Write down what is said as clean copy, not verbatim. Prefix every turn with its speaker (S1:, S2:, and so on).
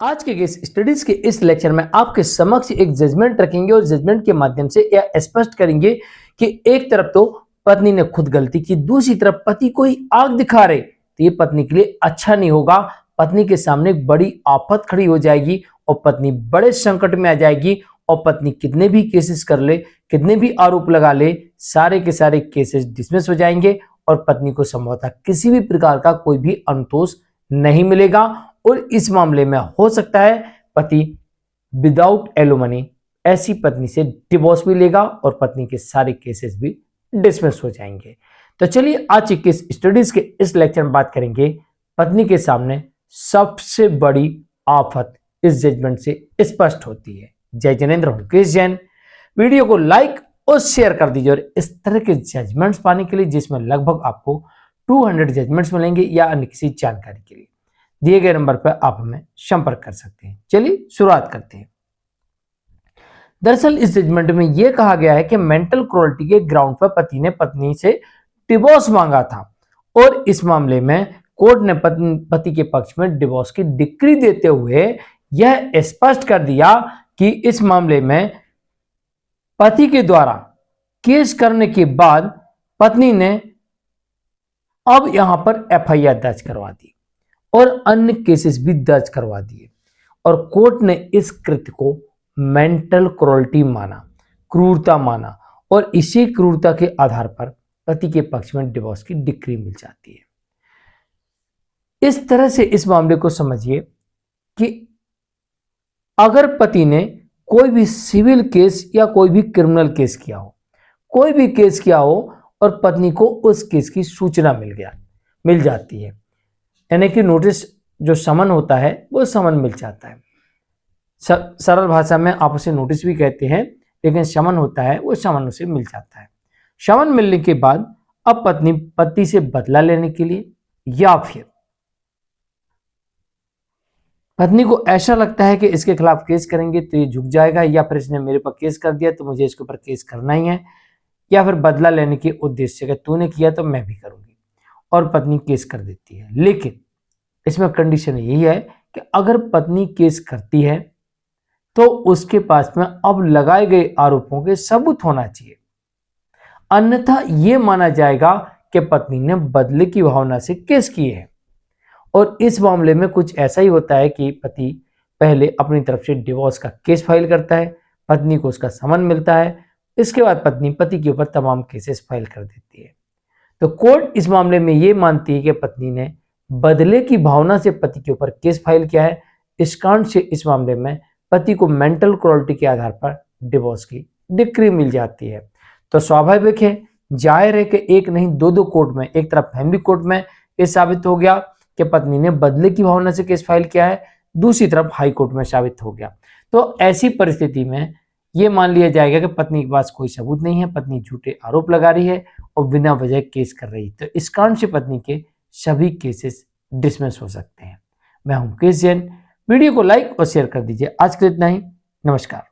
S1: आज के case studies के इस लेक्चर में आपके समक्ष एक जजमेंट रखेंगे और जजमेंट के माध्यम से यह स्पष्ट करेंगे कि एक तरफ तो पत्नी ने खुद गलती की, दूसरी तरफ पति को ही आग दिखा रहे, तो ये पत्नी के लिए अच्छा नहीं होगा। पत्नी के सामने एक बड़ी आफत खड़ी हो जाएगी और पत्नी बड़े संकट में आ जाएगी। और पत्नी कितने भी केसेस कर ले, कितने भी आरोप लगा ले, सारे के सारे केसेस डिसमिस हो जाएंगे और पत्नी को संभवतः किसी भी प्रकार का कोई भी अनुतोष नहीं मिलेगा। और इस मामले में हो सकता है पति विदाउट एलिमनी ऐसी पत्नी से डिवोर्स भी लेगा और पत्नी के सारे केसेस भी डिसमिस हो जाएंगे। तो चलिए आज की केस स्टडीज के इस लेक्चर में बात करेंगे पत्नी के सामने सबसे बड़ी आफत इस जजमेंट से स्पष्ट होती है। जय जनेन्द्र हूं केस जैन। वीडियो को लाइक और शेयर कर दीजिए और इस तरह के जजमेंट्स पाने के लिए जिसमें लगभग आपको 200 जजमेंट्स मिलेंगे या अन्य किसी जानकारी के लिए दिए गए नंबर पर आप हमें संपर्क कर सकते हैं। चलिए शुरुआत करते हैं। दरअसल इस जजमेंट में यह कहा गया है कि मेंटल क्रूरल्टी के ग्राउंड पर पति ने पत्नी से डिवोर्स मांगा था और इस मामले में कोर्ट ने पति के पक्ष में डिवोर्स की डिक्री देते हुए यह स्पष्ट कर दिया कि इस मामले में पति के द्वारा केस करने के बाद पत्नी ने अब यहां पर एफआईआर दर्ज करवा दी और अन्य केसेस भी दर्ज करवा दिए और कोर्ट ने इस कृत्य को मेंटल क्रूरल्टी माना, क्रूरता माना और इसी क्रूरता के आधार पर पति के पक्ष में डिवोर्स की डिक्री मिल जाती है। इस तरह से इस मामले को समझिए कि अगर पति ने कोई भी सिविल केस या कोई भी क्रिमिनल केस किया हो, कोई भी केस किया हो और पत्नी को उस केस की सूचना मिल जाती है, यानी कि नोटिस जो समन होता है वो समन मिल जाता है। सरल भाषा में आप उसे नोटिस भी कहते हैं, लेकिन समन होता है वो समन उसे मिल जाता है। समन मिलने के बाद अब पत्नी पति से बदला लेने के लिए या फिर पत्नी को ऐसा लगता है कि इसके खिलाफ केस करेंगे तो ये झुक जाएगा, या फिर इसने मेरे पर केस कर दिया तो मुझे इसके ऊपर केस करना ही है, या फिर बदला लेने के उद्देश्य से तूने किया तो मैं भी करूंगी और पत्नी केस कर देती है। लेकिन इसमें कंडीशन यही है कि अगर पत्नी केस करती है तो उसके पास में अब लगाए गए आरोपों के सबूत होना चाहिए, अन्यथा यह माना जाएगा कि पत्नी ने बदले की भावना से केस किए है। और इस मामले में कुछ ऐसा ही होता है कि पति पहले अपनी तरफ से डिवोर्स का केस फाइल करता है, पत्नी को उसका समन मिलता है, इसके बाद पत्नी पति के ऊपर तमाम केसेस फाइल कर देती है। तो कोर्ट इस मामले में यह मानती है कि पत्नी ने बदले की भावना से पति के ऊपर केस फाइल किया है। इस कारण से इस मामले में पति को मेंटल क्रूरल्टी के आधार पर डिवोर्स की डिक्री मिल जाती है। तो स्वाभाविक है, जाहिर है कि एक नहीं दो कोर्ट में, एक तरफ फैमिली कोर्ट में यह साबित हो गया कि पत्नी ने बदले की भावना से केस फाइल किया है, दूसरी तरफ हाई कोर्ट में साबित हो गया। तो ऐसी परिस्थिति में यह मान लिया जाएगा कि पत्नी के पास कोई सबूत नहीं है, पत्नी झूठे आरोप लगा रही है और बिना वजह केस कर रही है। तो इस कारण से पत्नी के सभी केसेस डिसमिस हो सकते हैं। मैं हूं केस जैन। वीडियो को लाइक और शेयर कर दीजिए। आज के लिए इतना ही। नमस्कार।